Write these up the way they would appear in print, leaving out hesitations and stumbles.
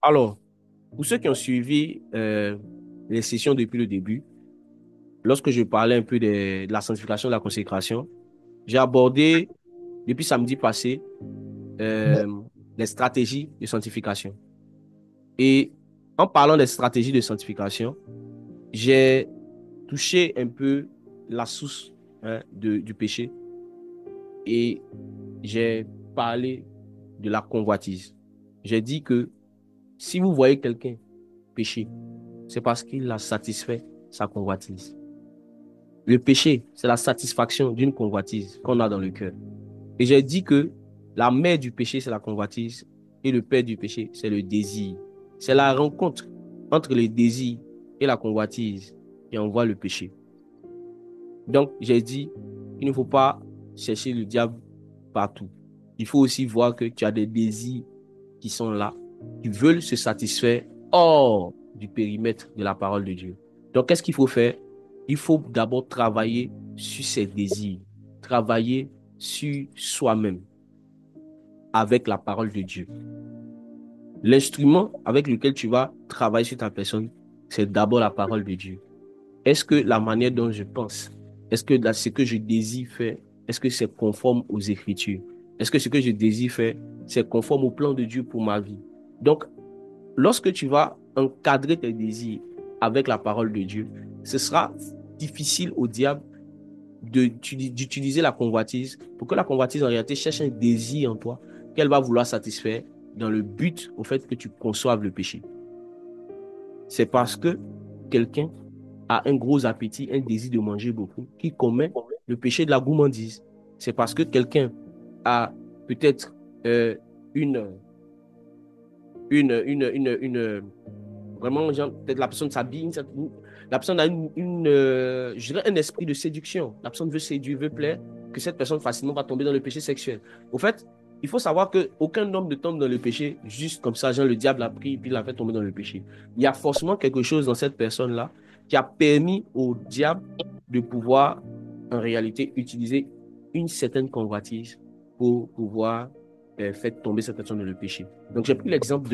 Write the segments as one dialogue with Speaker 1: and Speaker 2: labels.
Speaker 1: Alors, pour ceux qui ont suivi les sessions depuis le début, lorsque je parlais un peu de la sanctification, de la consécration, j'ai abordé depuis samedi passé euh, les stratégies de sanctification. Et en parlant des stratégies de sanctification, j'ai touché un peu la source du péché et j'ai parlé de la convoitise. J'ai dit que si vous voyez quelqu'un pécher, c'est parce qu'il a satisfait sa convoitise. Le péché, c'est la satisfaction d'une convoitise qu'on a dans le cœur. Et j'ai dit que la mère du péché, c'est la convoitise, et le père du péché, c'est le désir. C'est la rencontre entre le désir et la convoitise qui envoie le péché. Donc, j'ai dit qu'il ne faut pas chercher le diable partout. Il faut aussi voir que tu as des désirs qui sont là, qui veulent se satisfaire hors du périmètre de la parole de Dieu. Donc, qu'est-ce qu'il faut faire? Il faut d'abord travailler sur ses désirs, travailler sur soi-même avec la parole de Dieu. L'instrument avec lequel tu vas travailler sur ta personne, c'est d'abord la parole de Dieu. Est-ce que la manière dont je pense, est-ce que ce que je désire faire, est-ce que c'est conforme aux Écritures? Est-ce que ce que je désire faire, c'est conforme au plan de Dieu pour ma vie? Donc, lorsque tu vas encadrer tes désirs avec la parole de Dieu, ce sera difficile au diable d'utiliser la convoitise pour que la convoitise en réalité cherche un désir en toi qu'elle va vouloir satisfaire dans le but au fait que tu conçoives le péché. C'est parce que quelqu'un a un gros appétit, un désir de manger beaucoup, qui commet le péché de la gourmandise. C'est parce que quelqu'un a peut-être euh, une, vraiment, peut-être la personne s'habille, la personne a je dirais un esprit de séduction. La personne veut séduire, veut plaire, que cette personne facilement va tomber dans le péché sexuel. Au fait, il faut savoir qu'aucun homme ne tombe dans le péché juste comme ça, genre le diable a pris et puis il l'a fait tomber dans le péché. Il y a forcément quelque chose dans cette personne-là qui a permis au diable de pouvoir, en réalité, utiliser une certaine convoitise pour pouvoir faire tomber cette personne dans le péché. Donc, j'ai pris l'exemple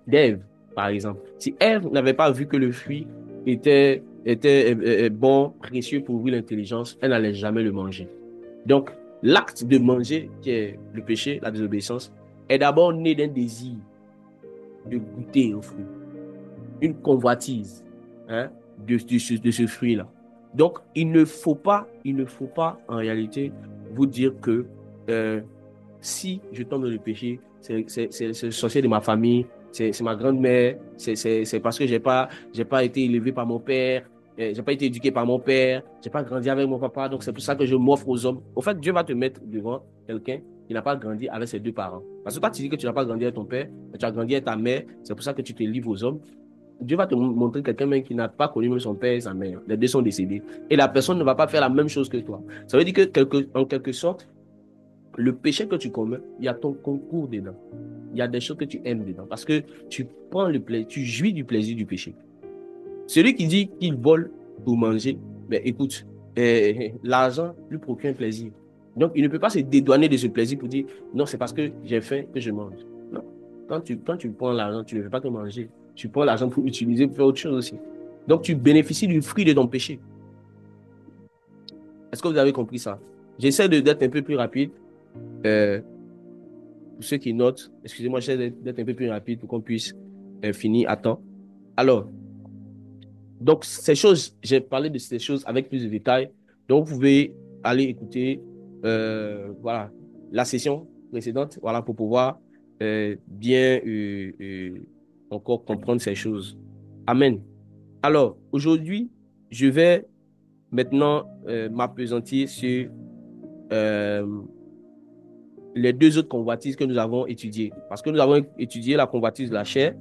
Speaker 1: d'Ève, par exemple. Si Ève n'avait pas vu que le fruit était bon, précieux pour ouvrir l'intelligence, elle n'allait jamais le manger. Donc, l'acte de manger, qui est le péché, la désobéissance, est d'abord né d'un désir de goûter au fruit, une convoitise hein, de ce fruit-là. Donc, il ne faut pas en réalité vous dire que si je tombe dans le péché, c'est le sorcier de ma famille, c'est ma grand-mère, c'est parce que j'ai pas été élevé par mon père, j'ai pas été éduqué par mon père, j'ai pas grandi avec mon papa, donc c'est pour ça que je m'offre aux hommes. Au fait, Dieu va te mettre devant quelqu'un qui n'a pas grandi avec ses deux parents. Parce que toi, tu dis que tu n'as pas grandi avec ton père, mais tu as grandi avec ta mère, c'est pour ça que tu te livres aux hommes. Dieu va te montrer quelqu'un même qui n'a pas connu même son père et sa mère. Les deux sont décédés. Et la personne ne va pas faire la même chose que toi. Ça veut dire que, en quelque sorte, le péché que tu commets, il y a ton concours dedans. Il y a des choses que tu aimes dedans. Parce que tu prends le plaisir, tu jouis du plaisir du péché. Celui qui dit qu'il vole pour manger, ben écoute, l'argent lui procure un plaisir. Donc, il ne peut pas se dédouaner de ce plaisir pour dire, non, c'est parce que j'ai faim que je mange. Non. Quand tu prends l'argent, tu ne veux pas te manger. Tu prends l'argent pour utiliser pour faire autre chose aussi. Donc, tu bénéficies du fruit de ton péché. Est-ce que vous avez compris ça? J'essaie d'être un peu plus rapide. Euh, pour ceux qui notent, excusez-moi, j'essaie d'être un peu plus rapide pour qu'on puisse finir à temps. Alors, donc, ces choses, j'ai parlé de ces choses avec plus de détails. Donc, vous pouvez aller écouter voilà, la session précédente voilà, pour pouvoir bien encore comprendre ces choses. Amen. Alors, aujourd'hui, je vais maintenant m'appesantir sur euh, les deux autres convoitises que nous avons étudiées. Parce que nous avons étudié la convoitise de la chair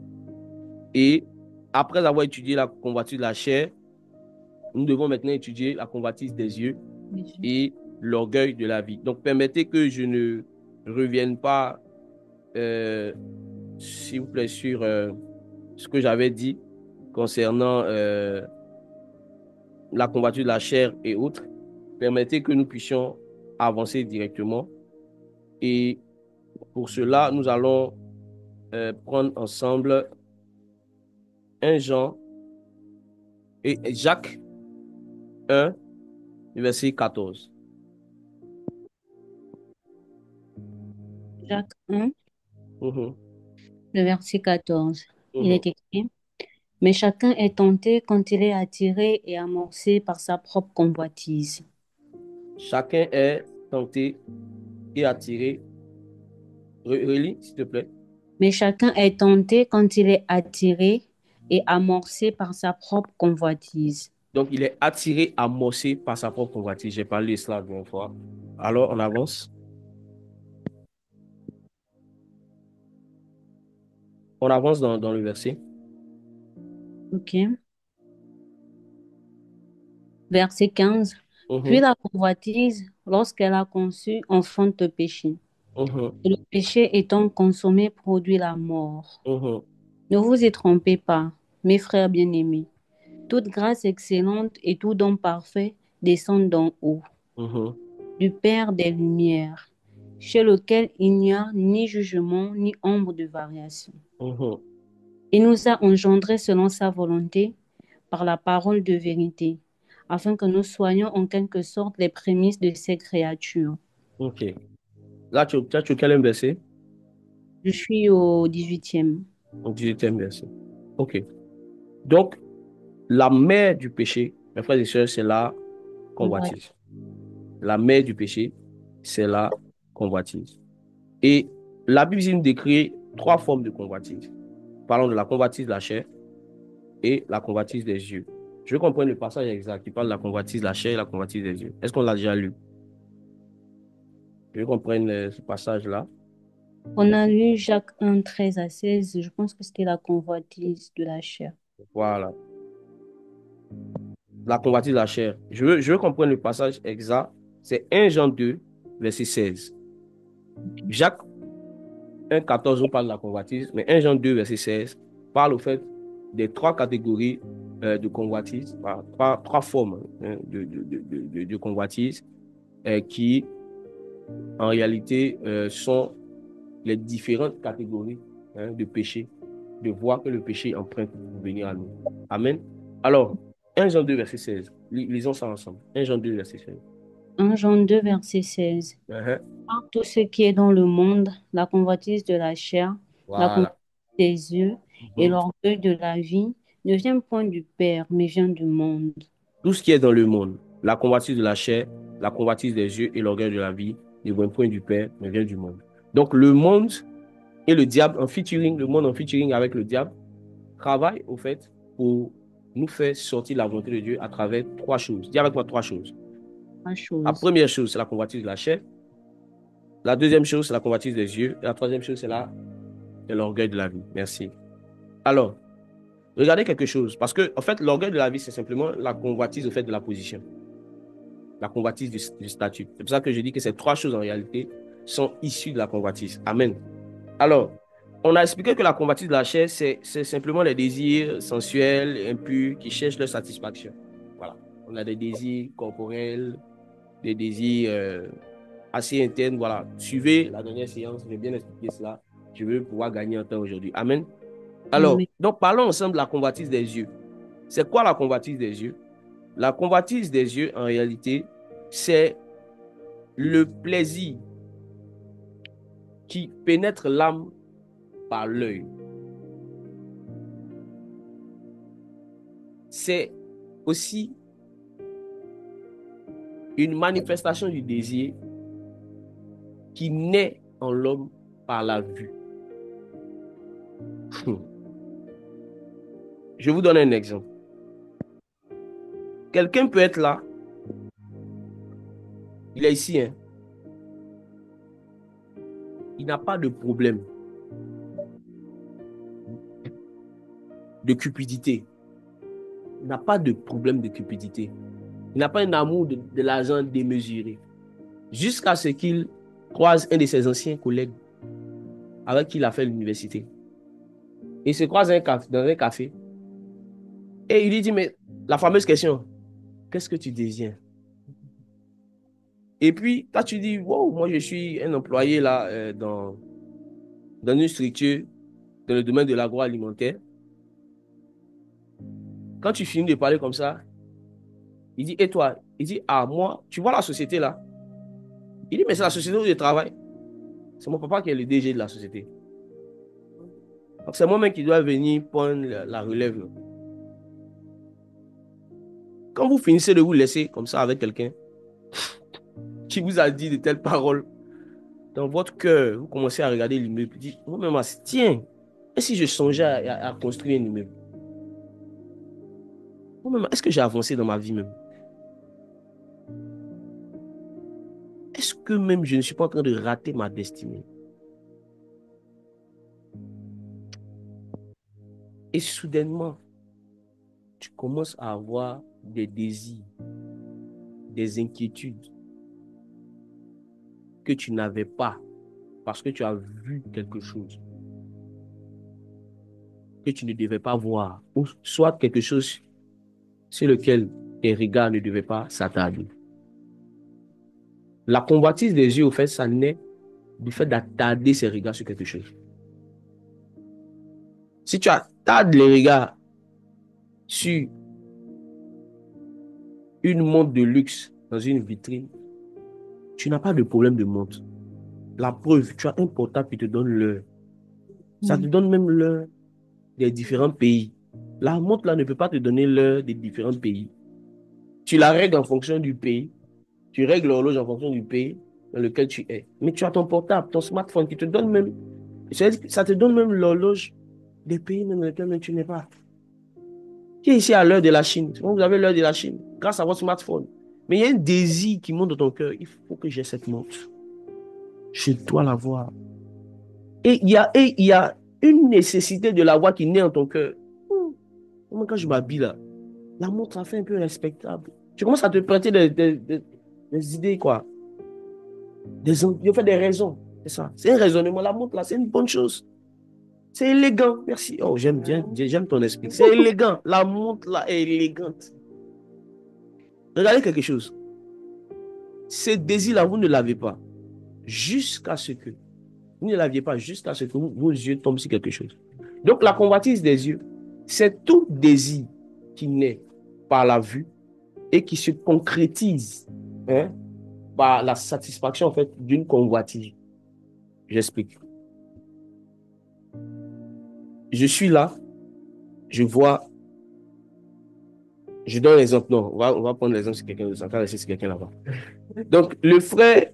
Speaker 1: et après avoir étudié la convoitise de la chair, nous devons maintenant étudier la convoitise des yeux et l'orgueil de la vie. Donc, permettez que je ne revienne pas, euh, s'il vous plaît, sur ce que j'avais dit concernant la convoitise de la chair et autres. Permettez que nous puissions avancer directement et Pour cela, nous allons prendre ensemble 1 Jean et Jacques 1, verset 14.
Speaker 2: Jacques 1,
Speaker 1: Mhm,
Speaker 2: le verset 14. Il
Speaker 1: mhm.
Speaker 2: est écrit, mais chacun est tenté quand il est attiré et amorcé par sa propre convoitise.
Speaker 1: Chacun est tenté et attiré. Relis, s'il te plaît.
Speaker 2: Mais chacun est tenté quand il est attiré et amorcé par sa propre convoitise.
Speaker 1: Donc, il est attiré, amorcé par sa propre convoitise. J'ai parlé de cela la dernière fois. Alors, on avance. On avance dans le verset.
Speaker 2: OK. Verset 15. Puis
Speaker 1: Mhm,
Speaker 2: la convoitise, lorsqu'elle a conçu, enfante le péché.
Speaker 1: mhm,
Speaker 2: Et le péché étant consommé, produit la mort.
Speaker 1: mhm,
Speaker 2: Ne vous y trompez pas, mes frères bien-aimés. Toute grâce excellente et tout don parfait descendent d'en haut,
Speaker 1: mhm,
Speaker 2: du Père des Lumières, chez lequel il n'y a ni jugement ni ombre de variation.
Speaker 1: mhm,
Speaker 2: Il nous a engendrés selon sa volonté par la parole de vérité, afin que nous soyons en quelque sorte les prémices de ces créatures.
Speaker 1: ok. Là, tu as quel verset?
Speaker 2: Je suis au 18e.
Speaker 1: Au 18e verset. Ok. Donc, la mère du péché, mes frères et sœurs, c'est la
Speaker 2: Convoitise.
Speaker 1: convoitise. La mère du péché, c'est la convoitise. Et la Bible nous décrit 3 formes de convoitise. Parlons de la convoitise de la chair et la convoitise des yeux. Je veux comprendre le passage exact qui parle de la convoitise de la chair et la convoitise des yeux. Est-ce qu'on l'a déjà lu? Je veux comprendre ce passage-là.
Speaker 2: On a lu Jacques 1, 13 à 16. Je pense que c'était la convoitise de la chair.
Speaker 1: Voilà. La convoitise de la chair. Je veux comprendre le passage exact. C'est 1 Jean 2, verset 16. Jacques 1, 14 nous parle de la convoitise, mais 1 Jean 2, verset 16 parle au fait des 3 catégories de convoitise, voilà, trois formes hein, de convoitise qui, en réalité, sont les différentes catégories hein, de péché, de voir que le péché emprunte pour venir à nous. Amen. Alors, 1 Jean 2, verset 16. Lisons ça ensemble. 1 Jean 2, verset 16.
Speaker 2: 1 Jean 2, verset 16.
Speaker 1: Uh-huh.
Speaker 2: Par tout ce qui est dans le monde, la convoitise de la chair, la convoitise
Speaker 1: Voilà.
Speaker 2: des yeux et
Speaker 1: Mhm.
Speaker 2: l'orgueil de la vie ne vient point du Père, mais vient du monde.
Speaker 1: Tout ce qui est dans le monde, la convoitise de la chair, la convoitise des yeux et l'orgueil de la vie, ne vient point du Père, mais vient du monde. Donc, le monde et le diable en featuring, le monde en featuring avec le diable, travaillent au fait pour nous faire sortir la volonté de Dieu à travers 3 choses. Dis avec moi 3 choses.
Speaker 2: Trois
Speaker 1: La
Speaker 2: choses.
Speaker 1: première chose, c'est la convoitise de la chair. La deuxième chose, c'est la convoitise des yeux. Et la troisième chose, c'est l'orgueil de la vie. Merci. Alors, regardez quelque chose. Parce que, en fait, l'orgueil de la vie, c'est simplement la convoitise au fait de la position. La convoitise du statut. C'est pour ça que je dis que ces 3 choses, en réalité, sont issues de la convoitise. Amen. Alors, on a expliqué que la convoitise de la chair, c'est simplement les désirs sensuels, impurs, qui cherchent leur satisfaction. Voilà. On a des désirs corporels, des désirs assez internes. Voilà. Suivez la dernière séance, j'ai bien expliqué cela. Je veux pouvoir gagner un temps aujourd'hui. Amen. Alors,
Speaker 2: Amen.
Speaker 1: donc parlons ensemble de la convoitise des yeux. C'est quoi la convoitise des yeux? La convoitise des yeux, en réalité, c'est le plaisir qui pénètre l'âme par l'œil. C'est aussi une manifestation du désir qui naît en l'homme par la vue. Je vous donne un exemple. Quelqu'un peut être là, il est ici, hein, il n'a pas de problème de cupidité. Il n'a pas de problème de cupidité. Il n'a pas un amour de l'argent démesuré. Jusqu'à ce qu'il croise un de ses anciens collègues avec qui il a fait l'université. Il se croise dans un café et il lui dit, mais la fameuse question, qu'est-ce que tu désires? Et puis, toi, tu dis, wow, moi, je suis un employé là, dans dans une structure, dans le domaine de l'agroalimentaire. Quand tu finis de parler comme ça, il dit, et toi? Il dit, ah, moi, tu vois la société là? Il dit, mais c'est la société où je travaille. C'est mon papa qui est le DG de la société. Donc c'est moi-même qui dois venir prendre la relève, là. Quand vous finissez de vous laisser comme ça avec quelqu'un qui vous a dit de telles paroles, dans votre cœur, vous commencez à regarder l'immeuble. Vous dites, moi-même, tiens, et si je songeais à construire un immeuble? Moi-même, est-ce que j'ai avancé dans ma vie même? Est-ce que même je ne suis pas en train de rater ma destinée? Et soudainement, tu commences à avoir des désirs, des inquiétudes que tu n'avais pas parce que tu as vu quelque chose que tu ne devais pas voir, ou soit quelque chose sur lequel tes regards ne devaient pas s'attarder. La convoitise des yeux, au fait, ça naît du fait d'attarder ses regards sur quelque chose. Si tu attardes les regards sur une montre de luxe dans une vitrine, tu n'as pas de problème de montre. La preuve, tu as un portable qui te donne l'heure. Ça te donne même l'heure des différents pays. La montre là ne peut pas te donner l'heure des différents pays. Tu la règles en fonction du pays. Tu règles l'horloge en fonction du pays dans lequel tu es. Mais tu as ton portable, ton smartphone qui te donne même, ça te donne même l'horloge des pays dans lesquels tu n'es pas. Qui est ici à l'heure de la Chine? Vous avez l'heure de la Chine grâce à votre smartphone. Mais il y a un désir qui monte dans ton cœur. Il faut que j'ai cette montre. Je dois l'avoir. Et il y a une nécessité de l'avoir qui naît en ton cœur. Moi, quand je m'habille là, la montre a fait un peu respectable. Tu commences à te prêter des idées, quoi. Il fait des raisons. C'est ça. C'est un raisonnement. La montre là, c'est une bonne chose. C'est élégant. Merci. Oh, j'aime bien. J'aime ton esprit. C'est élégant. La montre là est élégante. Regardez quelque chose. Ce désir-là, vous ne l'avez pas. Jusqu'à ce que. Vous ne l'aviez pas jusqu'à ce que vos yeux tombent sur quelque chose. Donc, la convoitise des yeux, c'est tout désir qui naît par la vue et qui se concrétise, hein, par la satisfaction en fait d'une convoitise. J'explique. Je suis là, je vois, je donne l'exemple. Non, on va prendre l'exemple sur quelqu'un d'autre. On va laisser sur quelqu'un là-bas. Donc, le frère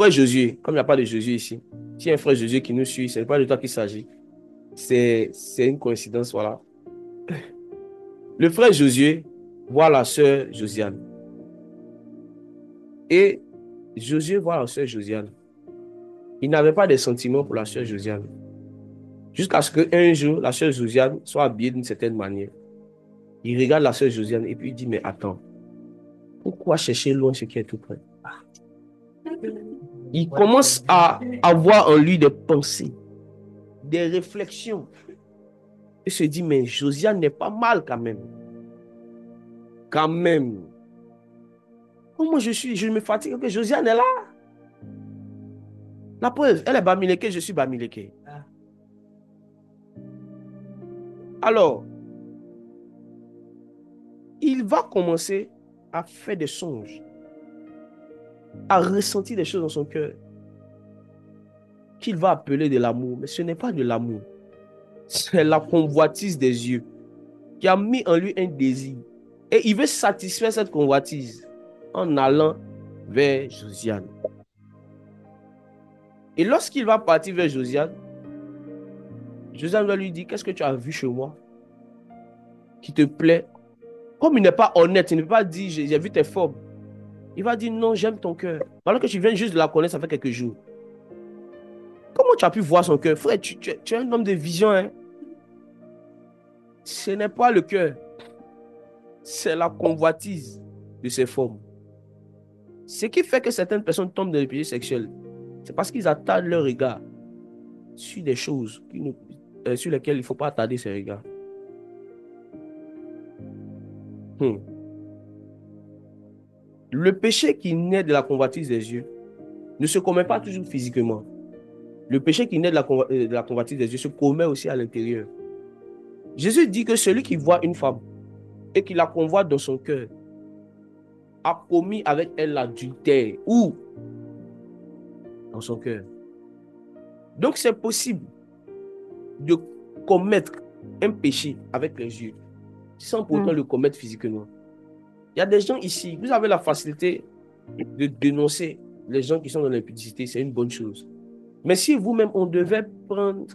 Speaker 1: Josué, comme il n'y a pas de Josué ici, s'il y a un frère Josué qui nous suit, ce n'est pas de toi qu'il s'agit. C'est une coïncidence, voilà. Le frère Josué voit la sœur Josiane. Et Josué voit la sœur Josiane. Il n'avait pas de sentiments pour la sœur Josiane. Jusqu'à ce qu'un jour, la sœur Josiane soit habillée d'une certaine manière. Il regarde la sœur Josiane et puis il dit, mais attends, pourquoi chercher loin ce qui est tout près? Il commence à avoir en lui des pensées, des réflexions. Il se dit, mais Josiane n'est pas mal quand même. Quand même. Comment je me fatigue, que Josiane est là. La preuve, elle est Bamileke, je suis Bamileke. Alors, il va commencer à faire des songes, à ressentir des choses dans son cœur qu'il va appeler de l'amour. Mais ce n'est pas de l'amour. C'est la convoitise des yeux qui a mis en lui un désir. Et il veut satisfaire cette convoitise en allant vers Josiane. Et lorsqu'il va partir vers Josiane, Josiane va lui dire, qu'est-ce que tu as vu chez moi qui te plaît? Comme il n'est pas honnête, il ne peut pas dire, j'ai vu tes formes. Il va dire, non, j'aime ton cœur. Alors que tu viens juste de la connaître, ça fait quelques jours. Comment tu as pu voir son cœur? Frère, tu es un homme de vision. Hein? Ce n'est pas le cœur. C'est la convoitise de ses formes. Ce qui fait que certaines personnes tombent dans le péché sexuel, c'est parce qu'ils attardent leur regard sur des choses sur lesquelles il ne faut pas attarder ses regards. Le péché qui naît de la convoitise des yeux ne se commet pas toujours physiquement. Le péché qui naît de la convoitise des yeux se commet aussi à l'intérieur. Jésus dit que celui qui voit une femme et qui la convoite dans son cœur a commis avec elle l'adultère. Où? Dans son cœur. Donc c'est possible de commettre un péché avec les yeux sans pourtant le commettre physiquement. Il y a des gens ici, vous avez la facilité de dénoncer les gens qui sont dans l'impudicité, c'est une bonne chose. Mais si vous-même, on devait prendre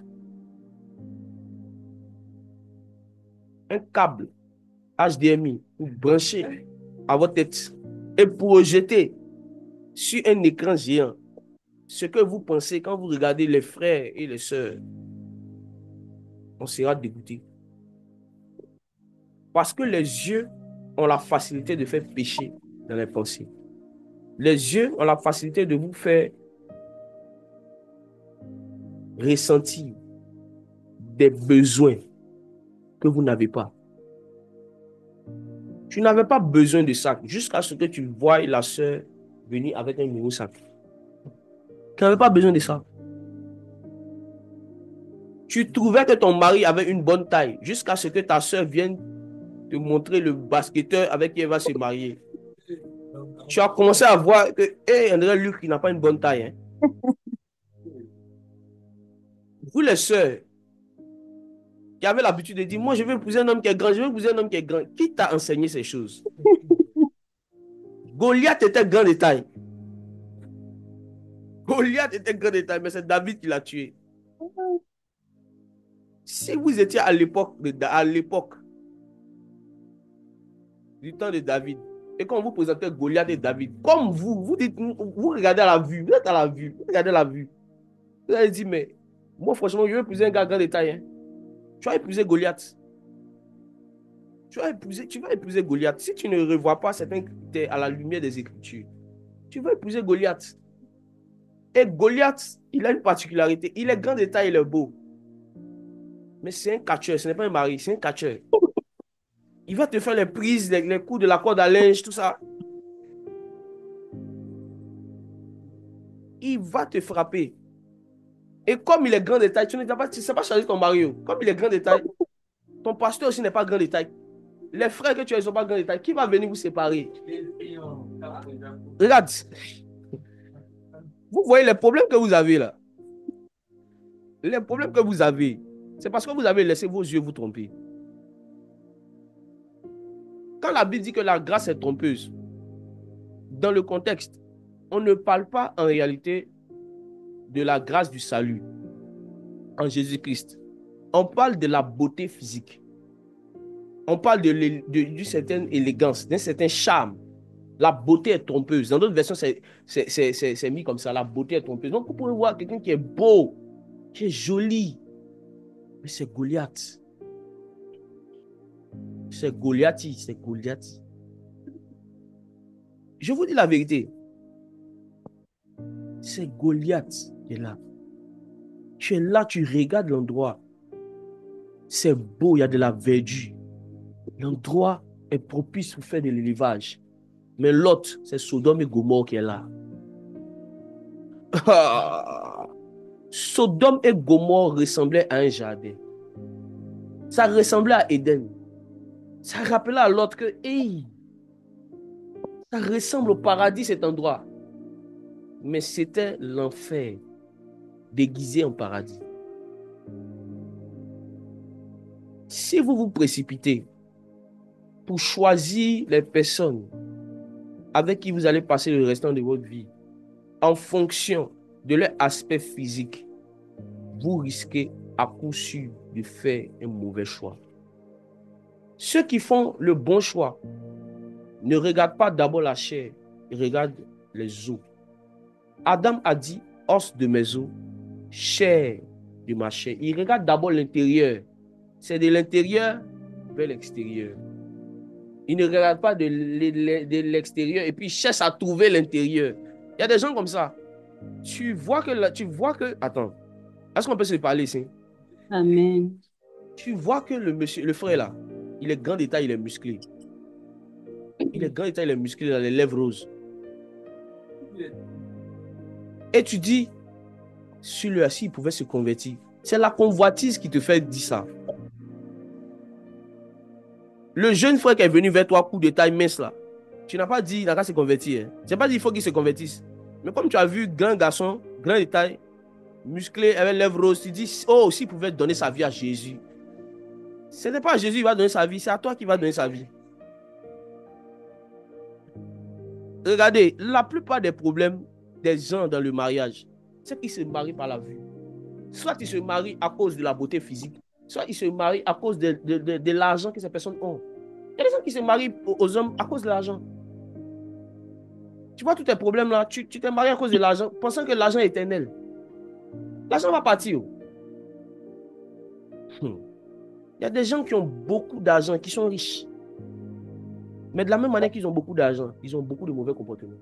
Speaker 1: un câble HDMI pour brancher à votre tête et projeter sur un écran géant ce que vous pensez quand vous regardez les frères et les sœurs, on sera dégoûté. Parce que les yeux ont la facilité de faire pécher dans les pensées. Les yeux ont la facilité de vous faire ressentir des besoins que vous n'avez pas. Tu n'avais pas besoin de ça jusqu'à ce que tu voies la sœur venir avec un nouveau sac. Tu n'avais pas besoin de ça. Tu trouvais que ton mari avait une bonne taille jusqu'à ce que ta sœur vienne te montrer le basketteur avec qui elle va se marier. Tu as commencé à voir que, André Luc, il n'a pas une bonne taille. Hein. Vous les sœurs, qui avez l'habitude de dire, moi je veux épouser un homme qui est grand, je veux épouser un homme qui est grand. Qui t'a enseigné ces choses? Goliath était grand de taille. Goliath était grand de taille, mais c'est David qui l'a tué. Si vous étiez à l'époque du temps de David, et quand vous présentez Goliath et David, comme vous dites, vous regardez à la vue, vous êtes à la vue, vous regardez à la vue. Vous allez dire, mais moi franchement, je veux épouser un gars grand de taille. Hein. Tu vas épouser Goliath. Tu vas épouser Goliath. Si tu ne revois pas certains critères à la lumière des Écritures, tu vas épouser Goliath. Et Goliath, il a une particularité. Il est grand de taille, il est beau. Mais c'est un catcheur, ce n'est pas un mari, c'est un catcheur. Il va te faire les prises, les coups de la corde à linge, tout ça. Il va te frapper. Et comme il est grand de taille, tu ne sais pas charger ton mari. Comme il est grand de taille, ton pasteur aussi n'est pas grand de taille. Les frères que tu as, ils ne sont pas grands de taille. Qui va venir vous séparer? Regarde. Vous voyez les problèmes que vous avez là. Les problèmes que vous avez, c'est parce que vous avez laissé vos yeux vous tromper. Quand la Bible dit que la grâce est trompeuse, dans le contexte, on ne parle pas en réalité de la grâce du salut en Jésus-Christ. On parle de la beauté physique. On parle d'une certaine élégance, d'un certain charme. La beauté est trompeuse. Dans d'autres versions, c'est mis comme ça. La beauté est trompeuse. Donc, vous pouvez voir quelqu'un qui est beau, qui est joli. Mais c'est Goliath. C'est Goliath. C'est Goliath. Je vous dis la vérité. C'est Goliath qui est là. Tu es là, tu regardes l'endroit. C'est beau, il y a de la verdure. L'endroit est propice pour faire de l'élevage. Mais l'autre, c'est Sodome et Gomorrhe qui est là. Sodome et Gomorrhe ressemblaient à un jardin. Ça ressemblait à Éden. Ça rappelait à l'autre que, hey, ça ressemble au paradis cet endroit. Mais c'était l'enfer déguisé en paradis. Si vous vous précipitez pour choisir les personnes avec qui vous allez passer le restant de votre vie, en fonction de leur aspect physique, vous risquez à coup sûr de faire un mauvais choix. Ceux qui font le bon choix ne regardent pas d'abord la chair, ils regardent les os. Adam a dit, os de mes os, chair de ma chair. Il regarde d'abord l'intérieur. C'est de l'intérieur vers l'extérieur. Il ne regarde pas de l'extérieur et puis il cherche à trouver l'intérieur. Il y a des gens comme ça. Tu vois que... Attends. Est-ce qu'on peut se parler ici?
Speaker 2: Amen.
Speaker 1: Tu vois que le frère là, il est grand de taille, il est musclé. Il est grand de taille, il est musclé, il a les lèvres roses. Et tu dis, sur lui, s'il pouvait se convertir. C'est la convoitise qui te fait dire ça. Le jeune frère qui est venu vers toi, coup de taille mince là, tu n'as pas dit, il n'a qu'à se convertir. Hein. Tu n'as pas dit, il faut qu'il se convertisse. Mais comme tu as vu, grand garçon, grand de taille, musclé, avec lèvres roses, tu dis, oh, s'il pouvait donner sa vie à Jésus. Ce n'est pas à Jésus qui va donner sa vie, c'est à toi qui va donner sa vie. Regardez, la plupart des problèmes des gens dans le mariage, c'est qu'ils se marient par la vue. Soit ils se marient à cause de la beauté physique, soit ils se marient à cause de l'argent que ces personnes ont. Il y a des gens qui se marient aux hommes à cause de l'argent. Tu vois tous tes problèmes là, tu t'es marié à cause de l'argent, pensant que l'argent est éternel. L'argent va partir. Il y a des gens qui ont beaucoup d'argent, qui sont riches. Mais de la même manière qu'ils ont beaucoup d'argent, ils ont beaucoup de mauvais comportements.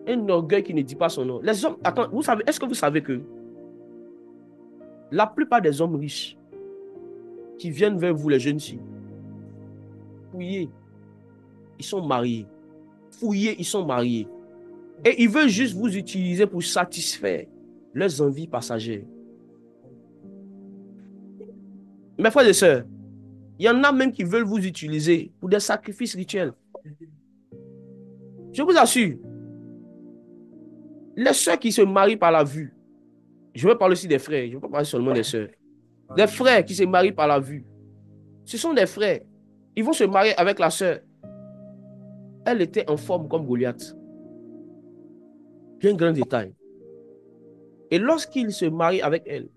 Speaker 1: Un orgueil qui ne dit pas son nom. Les hommes, attends, vous savez, est-ce que vous savez que la plupart des hommes riches qui viennent vers vous, les jeunes filles, fouillés, ils sont mariés. Fouillés, ils sont mariés. Et ils veulent juste vous utiliser pour satisfaire leurs envies passagères. Mes frères et sœurs, il y en a même qui veulent vous utiliser pour des sacrifices rituels. Je vous assure, les sœurs qui se marient par la vue, je vais parler aussi des frères, je ne vais pas parler seulement des sœurs. Des frères qui se marient par la vue, ce sont des frères. Ils vont se marier avec la sœur. Elle était en forme comme Goliath. Bien grand détail. Et lorsqu'il se marie avec elle,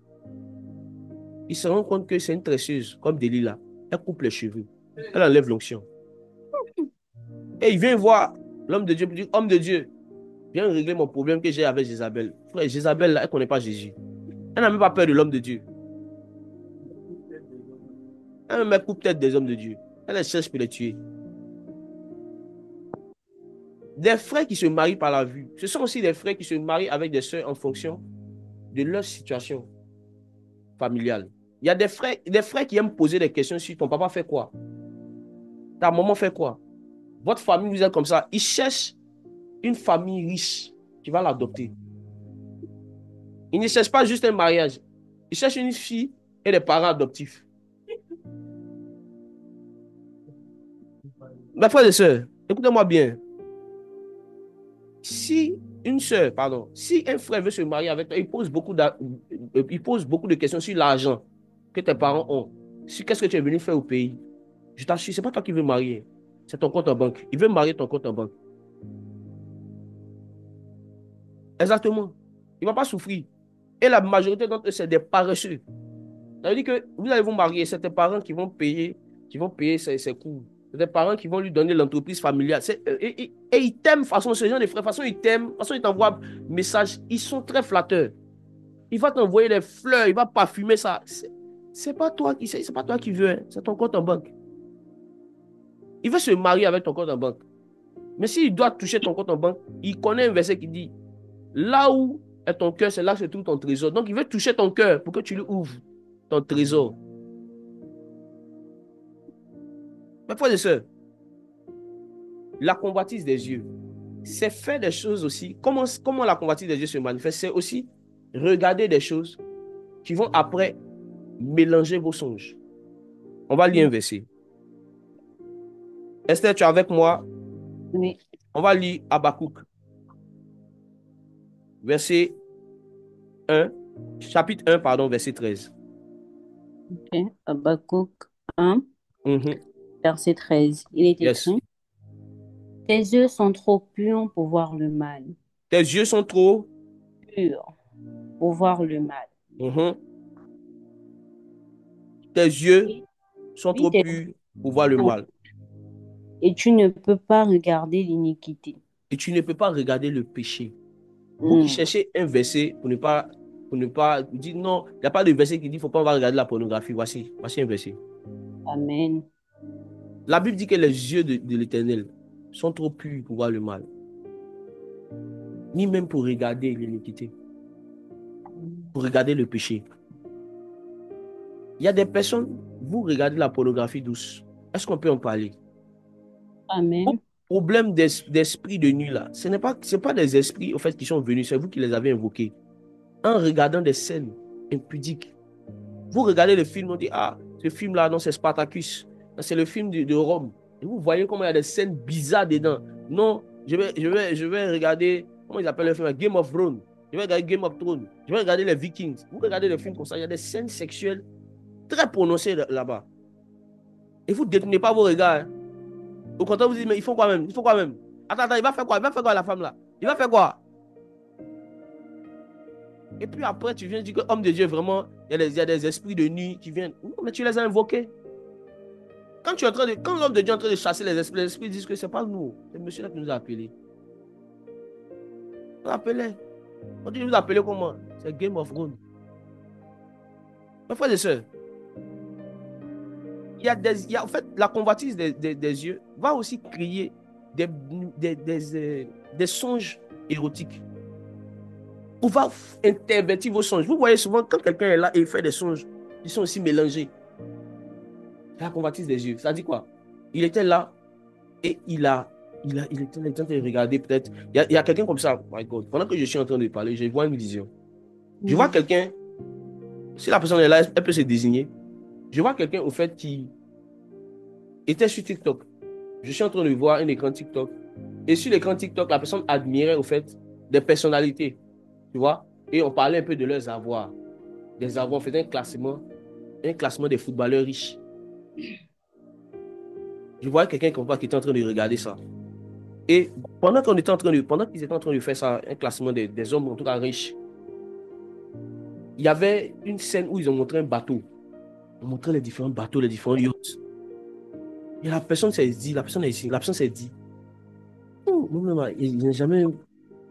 Speaker 1: il se rend compte que c'est une tresseuse comme Delilah. Elle coupe les cheveux. Elle enlève l'onction. Et il vient voir l'homme de Dieu pour dire, homme de Dieu, viens régler mon problème que j'ai avec Jézabel. Frère, Jézabel, là, elle ne connaît pas Jésus. Elle n'a même pas peur de l'homme de Dieu. Elle même coupe tête des hommes de Dieu. Elle les cherche pour les tuer. Des frères qui se marient par la vue. Ce sont aussi des frères qui se marient avec des sœurs en fonction de leur situation familiale. Il y a des frères qui aiment poser des questions sur ton papa fait quoi? Ta maman fait quoi? Votre famille, vous êtes comme ça. Ils cherchent une famille riche qui va l'adopter. Ils ne cherchent pas juste un mariage. Ils cherchent une fille et des parents adoptifs. Mes frères et sœurs, écoutez-moi bien. Si un frère veut se marier avec toi, il pose beaucoup de questions sur l'argent que tes parents ont. Sur qu'est-ce que tu es venu faire au pays. Je t'assure, ce n'est pas toi qui veux marier. C'est ton compte en banque. Il veut marier ton compte en banque. Exactement. Il ne va pas souffrir. Et la majorité d'entre eux, c'est des paresseux. Ça veut dire que vous allez vous marier, c'est tes parents qui vont payer ses coûts. C'est des parents qui vont lui donner l'entreprise familiale. Et ils t'aiment, façon, ce genre de frères, façon, ils t'aiment, façon, ils t'envoient message. Ils sont très flatteurs. Il va t'envoyer des fleurs, il va parfumer ça. C'est pas toi qui veux, hein. C'est ton compte en banque. Il veut se marier avec ton compte en banque. Mais s'il doit toucher ton compte en banque, il connaît un verset qui dit, là où est ton cœur, c'est là que se trouve ton trésor. Donc, il veut toucher ton cœur pour que tu lui ouvres ton trésor. Mes frères et sœurs, la convoitise des yeux, c'est faire des choses aussi. Comment la convoitise des yeux se manifeste? C'est aussi regarder des choses qui vont après mélanger vos songes. On va lire un verset. Esther, tu es avec moi?
Speaker 2: Oui.
Speaker 1: On va lire Habakkuk. Verset 1, chapitre 1, pardon, verset 13.
Speaker 2: Ok. Habakkuk 1,
Speaker 1: Mhm.
Speaker 2: verset 13. Il est
Speaker 1: Yes.
Speaker 2: écrit, tes yeux sont trop purs pour voir le mal.
Speaker 1: Tes yeux sont trop.
Speaker 2: Purs pour voir le mal.
Speaker 1: Mhm. Tes yeux sont
Speaker 2: Oui,
Speaker 1: trop purs pour voir le mal.
Speaker 2: et tu ne peux pas regarder l'iniquité.
Speaker 1: Et tu ne peux pas regarder le péché. Vous qui cherchez un verset pour ne pas dire non, il n'y a pas de verset qui dit qu'il ne faut pas regarder la pornographie. Voici un verset.
Speaker 2: Amen.
Speaker 1: La Bible dit que les yeux de l'Éternel sont trop purs pour voir le mal. Ni même pour regarder l'iniquité. Pour regarder le péché. Il y a des personnes, vous regardez la pornographie douce. Est-ce qu'on peut en parler?
Speaker 2: Amen.
Speaker 1: Problème d'esprit de nuit là, c'est pas des esprits au fait qui sont venus, c'est vous qui les avez invoqués. en regardant des scènes impudiques. Vous regardez le film, on dit, ah, ce film-là, non, c'est Spartacus. C'est le film de Rome. Et vous voyez comment il y a des scènes bizarres dedans. Non, je vais regarder, comment ils appellent le film? Game of Thrones. Je vais regarder Game of Thrones. Je vais regarder les Vikings. Vous regardez les films comme ça, il y a des scènes sexuelles très prononcées là-bas. Et vous ne détournez pas vos regards. Hein. Au contraire, vous dites, mais ils font quoi même? Ils font quoi même? Attends, il va faire quoi? Il va faire quoi la femme là? Il va faire quoi? Et puis après, tu viens dire que homme de Dieu, vraiment, il y a des esprits de nuit qui viennent. Non, mais tu les as invoqués. Quand l'homme de Dieu est en train de chasser les esprits disent que ce n'est pas nous. C'est monsieur là qui nous a appelés. On appelait. On dit, vous appelez comment? C'est Game of Thrones. Mes frères et sœurs, en fait, la convoitise des yeux va aussi créer des songes érotiques. On va intervertir vos songes. Vous voyez souvent, quand quelqu'un est là et il fait des songes, ils sont aussi mélangés. La convoitise des yeux, ça dit quoi? Il était là et il était en train de regarder peut-être. Il y a quelqu'un comme ça, my God. Pendant que je suis en train de parler, je vois une vision. Je vois quelqu'un, si la personne est là, elle peut se désigner. Je vois quelqu'un, au fait, qui était sur TikTok. Je suis en train de voir un écran TikTok. Et sur l'écran TikTok, la personne admirait, au fait, des personnalités. Tu vois? Et on parlait un peu de leurs avoirs. Des avoirs, on faisait un classement des footballeurs riches. Je voyais quelqu'un qui était en train de regarder ça. Et pendant qu'ils étaient en train de faire ça, un classement des hommes en tout cas riches, il y avait une scène où ils ont montré un bateau. Ils ont montré les différents bateaux, les différents yachts. Et la personne s'est dit, oh, moi-même, je n'ai jamais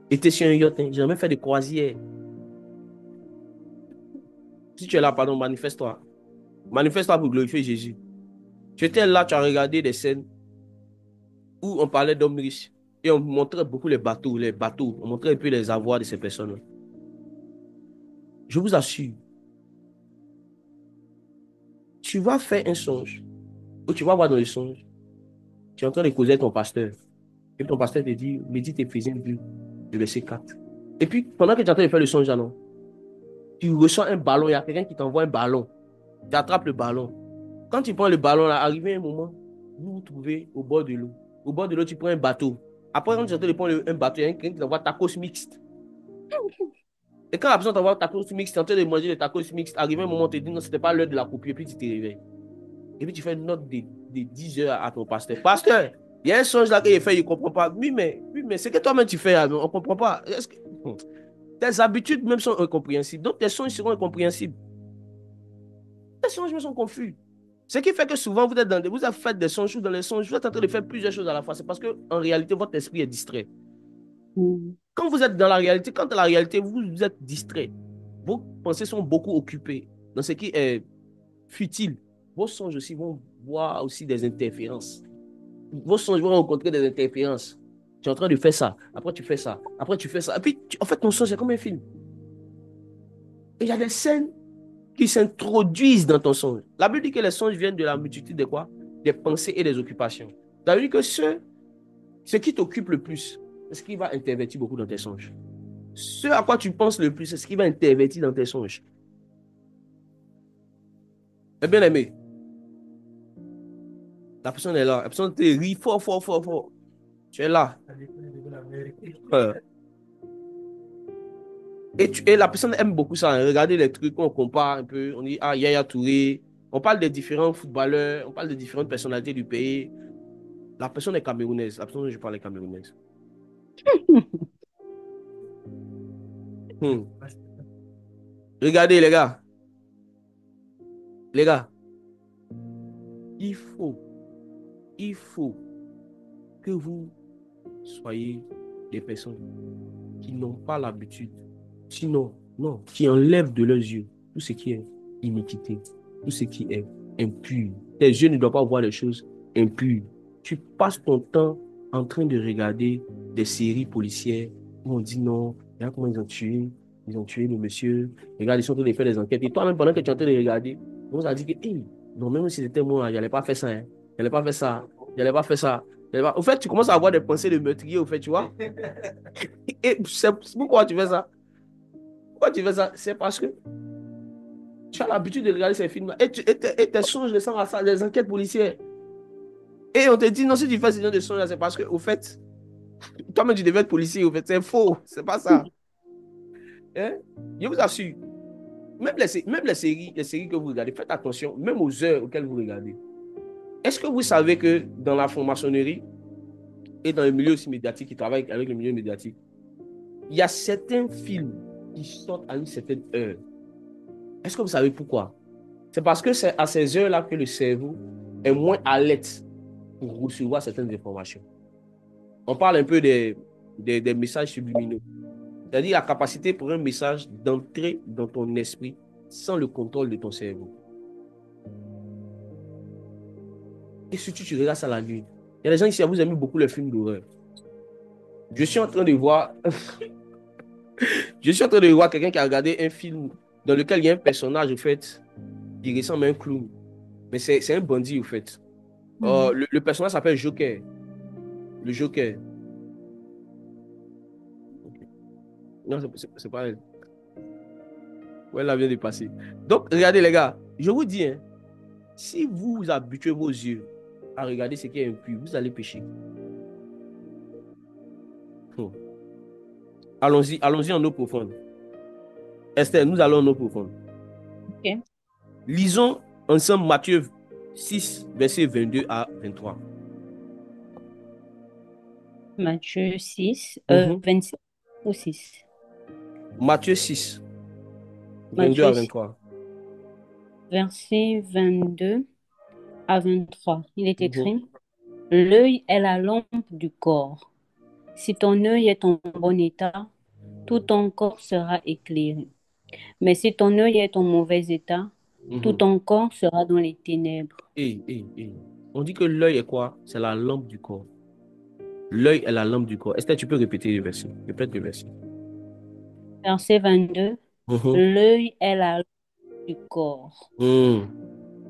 Speaker 1: été sur un yacht, hein, je n'ai jamais fait de croisière. Si tu es là, pardon, manifeste-toi. Manifeste-toi pour glorifier Jésus. Tu étais là, tu as regardé des scènes où on parlait d'hommes riches. Et on montrait beaucoup les bateaux. On montrait un peu les avoirs de ces personnes. Je vous assure, tu vas faire un songe, ou tu vas voir dans le songe, tu es en train de causer avec ton pasteur. Et ton pasteur te dit, médite Éphésiens 2, le verset 4. Et puis, pendant que tu es en train de faire le songe, non, tu reçois un ballon, il y a quelqu'un qui t'envoie un ballon. Tu attrapes le ballon. Quand tu prends le ballon, là, arrivé un moment, vous vous trouvez au bord de l'eau. Au bord de l'eau, tu prends un bateau. Après, quand tu es en train de prendre un bateau, il y a quelqu'un qui t'envoie tacos mixte. Et quand la personne t'envoie tacos mixte, tu es en train de manger le tacos mixte, arrivé un moment, on te dit non, c'était pas l'heure de la coupure, et puis tu te réveilles. Et puis tu fais une note de 10 heures à ton pasteur. Pasteur, il y a un songe là qu'il fait, il ne comprend pas. Oui, mais c'est que toi-même tu fais, on ne comprend pas. Tes habitudes même sont incompréhensibles. Donc tes songes seront incompréhensibles. Tes songes me sont confus. Ce qui fait que souvent vous avez fait des songes ou dans les songes, vous êtes en train de faire plusieurs choses à la fois. C'est parce qu'en réalité, votre esprit est distrait. Quand vous êtes dans la réalité, quand dans la réalité, vous êtes distrait, vos pensées sont beaucoup occupées dans ce qui est futile. Vos songes aussi vont voir aussi des interférences. Vos songes vont rencontrer des interférences. Tu es en train de faire ça, après tu fais ça, après tu fais ça. Et puis, en fait, ton songe, c'est comme un film. Et il y a des scènes qui s'introduisent dans ton songe. La Bible dit que les songes viennent de la multitude de quoi? Des pensées et des occupations. Ça veut dire que ce qui t'occupe le plus, c'est ce qui va intervertir beaucoup dans tes songes. Ce à quoi tu penses le plus, c'est ce qui va intervertir dans tes songes. Eh bien aimé, la personne est là. La personne te rit fort, fort, fort, fort. Tu es là. Et la personne aime beaucoup ça. Hein. Regardez les trucs, on compare un peu. On dit, ah, Yaya Touré. On parle des différents footballeurs. On parle des différentes personnalités du pays. La personne est camerounaise. La personne dont je parle est camerounaise. Regardez, les gars. Les gars, il faut que vous soyez des personnes qui n'ont pas l'habitude, sinon, non, qui enlèvent de leurs yeux tout ce qui est iniquité, tout ce qui est impur. Tes yeux ne doivent pas voir les choses impures. Tu passes ton temps en train de regarder des séries policières où on dit non, regarde comment ils ont tué le monsieur, regarde, ils sont en train de faire des enquêtes. Et toi-même, pendant que tu es en train de regarder, on vous a dit que, hey, non, même si c'était moi, je n'allais pas faire ça, hein. Je n'allais pas faire ça, je n'allais pas faire ça. Au fait, tu commences à avoir des pensées de meurtrier, au fait, tu vois. Et c'est pourquoi tu fais ça. Pourquoi tu fais ça? C'est parce que tu as l'habitude de regarder ces films-là et tes songes ressemblent à ça, des enquêtes policières. Et on te dit, non, si tu fais ce genre de songes-là, c'est parce que, au fait, toi-même, tu devais être policier, au fait, c'est faux, c'est pas ça. Hein? Je vous assure, même les séries que vous regardez, faites attention, même aux heures auxquelles vous regardez. Est-ce que vous savez que dans la franc-maçonnerie et dans le milieu aussi médiatique, qui travaille avec le milieu médiatique, il y a certains films qui sortent à une certaine heure. Est-ce que vous savez pourquoi? C'est parce que c'est à ces heures-là que le cerveau est moins alerte pour recevoir certaines informations. On parle un peu des messages subliminaux. C'est-à-dire la capacité pour un message d'entrer dans ton esprit sans le contrôle de ton cerveau. Et surtout, tu regardes ça la nuit. Il y a des gens ici, vous aimez beaucoup les films d'horreur. Je suis en train de voir, je suis en train de voir quelqu'un qui a regardé un film dans lequel il y a un personnage, au fait, qui ressemble à un clown. Mais c'est un bandit, au fait. Le personnage s'appelle Joker. Le Joker. Non, c'est pas elle. Ouais, elle vient de passer. Donc, regardez, les gars, je vous dis, hein, si vous habituez vos yeux à regarder ce qui est impur, vous allez pécher. Hmm. Allons-y en eau profonde. Esther, nous allons en eau profonde.
Speaker 2: Ok.
Speaker 1: Lisons ensemble Matthieu 6, versets 22 à 23.
Speaker 2: Matthieu 6,
Speaker 1: Mhm.
Speaker 2: 26 ou 6.
Speaker 1: Matthieu 6, 22 à
Speaker 2: Matthieu 6,
Speaker 1: 23.
Speaker 2: verset 22 à 23. Il est
Speaker 1: Mhm.
Speaker 2: écrit, l'œil est la lampe du corps. Si ton œil est en bon état, tout ton corps sera éclairé. Mais si ton œil est en mauvais état, tout
Speaker 1: Mhm.
Speaker 2: ton corps sera dans les ténèbres.
Speaker 1: Et. On dit que l'œil est quoi? C'est la lampe du corps. L'œil est la lampe du corps. Esther, tu peux répéter le verset. Répète le verset.
Speaker 2: Verset 22,
Speaker 1: Mhm.
Speaker 2: l'œil est la lampe du corps.
Speaker 1: Mm.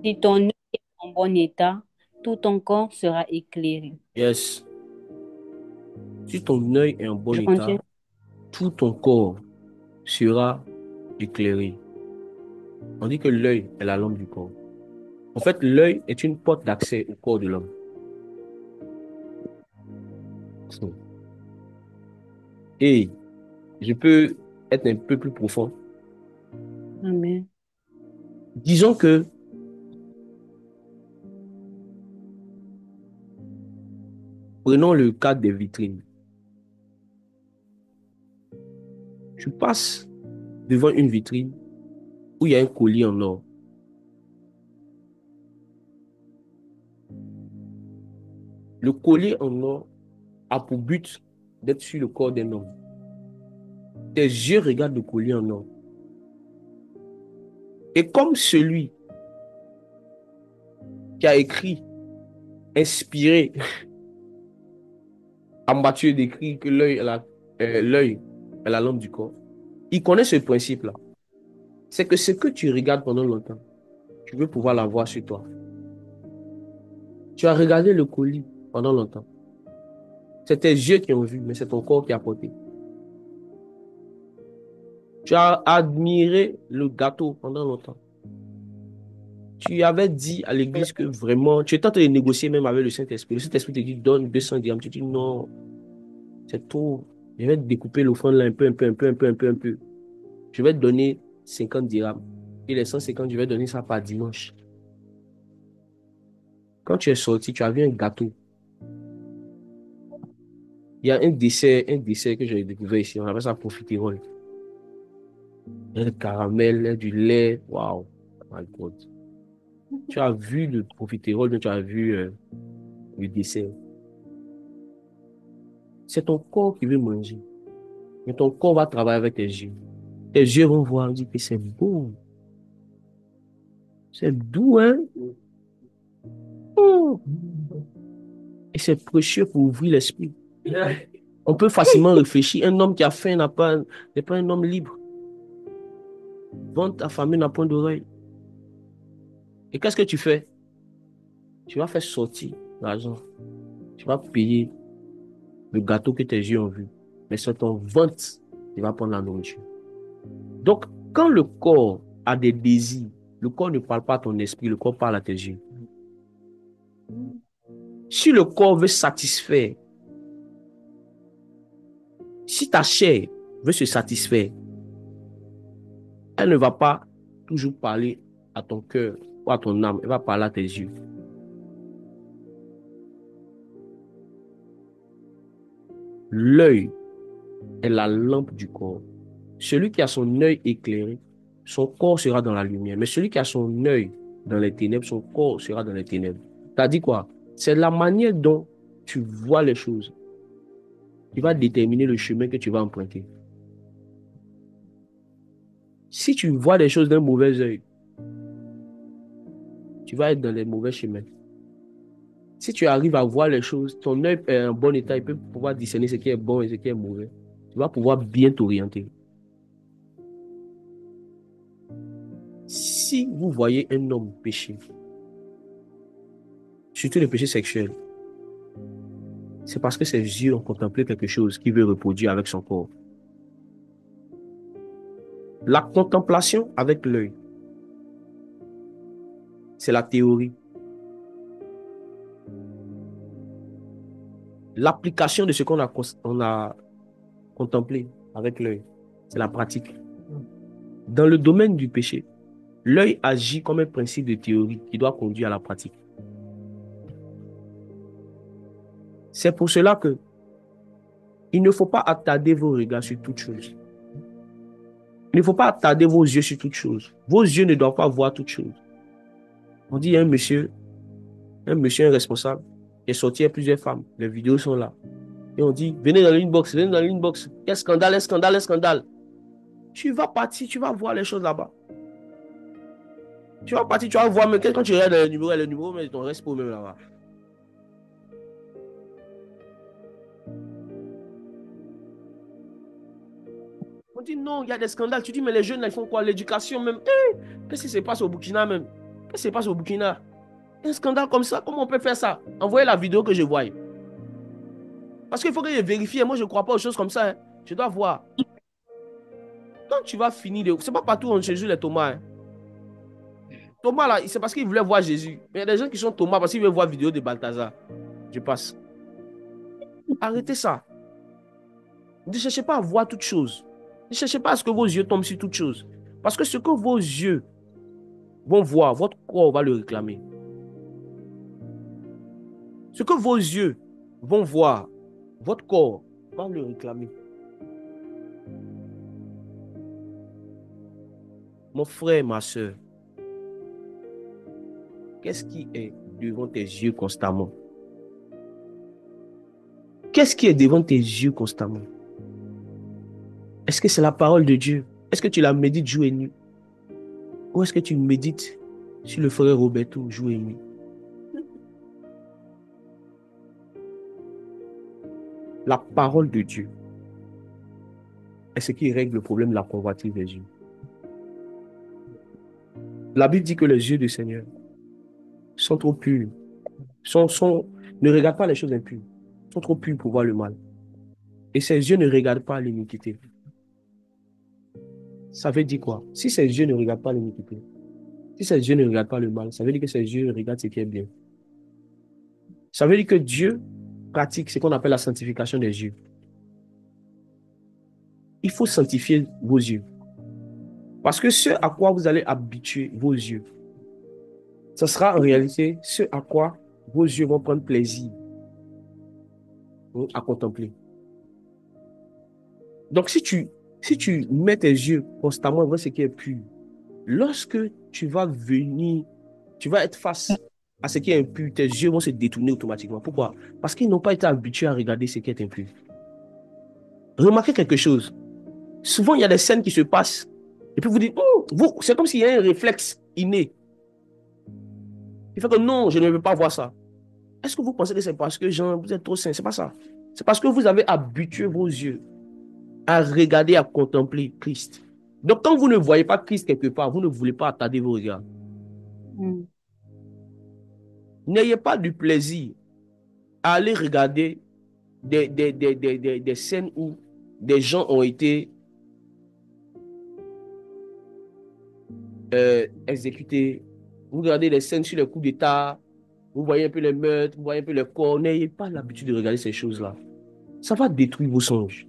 Speaker 2: Si ton œil est en bon état, tout ton corps sera éclairé.
Speaker 1: Yes. Si ton œil est en bon
Speaker 2: Je continue.
Speaker 1: état, tout ton corps sera éclairé. On dit que l'œil est la lampe du corps. En fait, l'œil est une porte d'accès au corps de l'homme. Et je peux être un peu plus profond.
Speaker 2: Amen.
Speaker 1: Disons que, prenons le cas des vitrines. Tu passes devant une vitrine où il y a un collier en or. Le collier en or a pour but d'être sur le corps d'un homme. Tes yeux regardent le collier en or. Et comme celui qui a écrit, inspiré, à Matthieu d'écrire que l'œil est la lampe du corps, il connaît ce principe-là. C'est que ce que tu regardes pendant longtemps, tu veux pouvoir l'avoir sur toi. Tu as regardé le colis pendant longtemps. C'est tes yeux qui ont vu, mais c'est ton corps qui a porté. Tu as admiré le gâteau pendant longtemps. Tu avais dit à l'église que vraiment, tu étais en train de négocier même avec le Saint-Esprit. Le Saint-Esprit te dit, donne 200 dirhams. Tu dis, non, c'est trop. Je vais te découper l'offrande là un peu, un peu, un peu, un peu, un peu, un peu. Je vais te donner 50 dirhams. Et les 150, je vais donner ça par dimanche. Quand tu es sorti, tu as vu un gâteau. Il y a un dessert que j'ai découvert ici. On appelle ça profiterole. Il y a du caramel, il y a du lait. Waouh. My God. Tu as vu le profiterole, mais tu as vu le dessert. C'est ton corps qui veut manger. Mais ton corps va travailler avec tes yeux. Tes yeux vont voir, dire que c'est beau. C'est doux, hein? Oh. Et c'est précieux pour ouvrir l'esprit. On peut facilement réfléchir. Un homme qui a faim n'est pas un homme libre. Vente affamé n'a point d'oreille. Et qu'est-ce que tu fais? Tu vas faire sortir l'argent. Tu vas payer le gâteau que tes yeux ont vu. Mais c'est ton ventre qui va prendre la nourriture. Donc, quand le corps a des désirs, le corps ne parle pas à ton esprit, le corps parle à tes yeux. Si le corps veut satisfaire, si ta chair veut se satisfaire, elle ne va pas toujours parler à ton cœur ou à ton âme, elle va parler à tes yeux. L'œil est la lampe du corps. Celui qui a son œil éclairé, son corps sera dans la lumière. Mais celui qui a son œil dans les ténèbres, son corps sera dans les ténèbres. T'as dit quoi? C'est la manière dont tu vois les choses qui va déterminer le chemin que tu vas emprunter. Si tu vois les choses d'un mauvais œil, tu vas être dans les mauvais chemins. Si tu arrives à voir les choses, ton œil est en bon état, il peut pouvoir discerner ce qui est bon et ce qui est mauvais. Tu vas pouvoir bien t'orienter. Si vous voyez un homme pécher, surtout le péché sexuel, c'est parce que ses yeux ont contemplé quelque chose qu'il veut reproduire avec son corps. La contemplation avec l'œil, c'est la théorie. L'application de ce qu'on a contemplé avec l'œil, c'est la pratique. Dans le domaine du péché, l'œil agit comme un principe de théorie qui doit conduire à la pratique. C'est pour cela que il ne faut pas attarder vos regards sur toute chose. Il ne faut pas attarder vos yeux sur toute chose. Vos yeux ne doivent pas voir toute chose. On dit, il y a un monsieur, un responsable, qui est sorti avec plusieurs femmes. Les vidéos sont là. Et on dit, venez dans l'inbox, venez dans l'inbox. Il y a scandale, un scandale, un scandale. Tu vas partir, tu vas voir les choses là-bas. Tu vas partir, tu vas voir, mais quand tu regardes le numéro, mais ton reste pour même là-bas. On dit non, il y a des scandales. Tu dis, mais les jeunes, ils font quoi? L'éducation même. Qu'est-ce qui se passe au Burkina même? Qu'est-ce qui se passe au Burkina? Un scandale comme ça, comment on peut faire ça? Envoyez la vidéo que je voie. Parce qu'il faut que je vérifie. Moi, je ne crois pas aux choses comme ça. Hein. Je dois voir. Quand tu vas finir de... C'est pas partout où Jésus les Thomas. Hein. Thomas, là, c'est parce qu'il voulait voir Jésus. Mais il y a des gens qui sont Thomas parce qu'ils veulent voir la vidéo de Balthazar. Je passe. Arrêtez ça. Ne cherchez pas à voir toutes choses. Ne cherchez pas à ce que vos yeux tombent sur toutes choses. Parce que ce que vos yeux vont voir, votre corps va le réclamer. Ce que vos yeux vont voir, votre corps va le réclamer. Mon frère, ma soeur, qu'est-ce qui est devant tes yeux constamment? Qu'est-ce qui est devant tes yeux constamment? Est-ce que c'est la parole de Dieu? Est-ce que tu la médites jour et nuit? Ou est-ce que tu médites sur le frère Roberto jour et nuit? La parole de Dieu est ce qui règle le problème de la convoitise des yeux. La Bible dit que les yeux du Seigneur sont trop purs. Ne regardent pas les choses impures. Sont trop purs pour voir le mal. Et ses yeux ne regardent pas l'iniquité. Ça veut dire quoi? Si ses yeux ne regardent pas l'iniquité, si ses yeux ne regardent pas le mal, ça veut dire que ses yeux regardent ce qui est bien. Ça veut dire que Dieu pratique ce qu'on appelle la sanctification des yeux. Il faut sanctifier vos yeux. Parce que ce à quoi vous allez habituer vos yeux, ce sera en réalité ce à quoi vos yeux vont prendre plaisir à contempler. Donc, si tu mets tes yeux constamment vers ce qui est pur, lorsque tu vas venir, tu vas être face à ce qui est impur, tes yeux vont se détourner automatiquement. Pourquoi? Parce qu'ils n'ont pas été habitués à regarder ce qui est impur. Remarquez quelque chose. Souvent, il y a des scènes qui se passent. Et puis vous dites, oh, c'est comme s'il y a un réflexe inné. Il fait que non, je ne veux pas voir ça. Est-ce que vous pensez que c'est parce que Jean, vous êtes trop saint? C'est pas ça. C'est parce que vous avez habitué vos yeux à regarder, à contempler Christ. Donc, quand vous ne voyez pas Christ quelque part, vous ne voulez pas attarder vos regards. N'ayez pas du plaisir à aller regarder des scènes où des gens ont été exécutés, vous regardez les scènes sur les coups d'État, vous voyez un peu les meurtres, vous voyez un peu les corps. N'ayez pas l'habitude de regarder ces choses-là. Ça va détruire vos songes.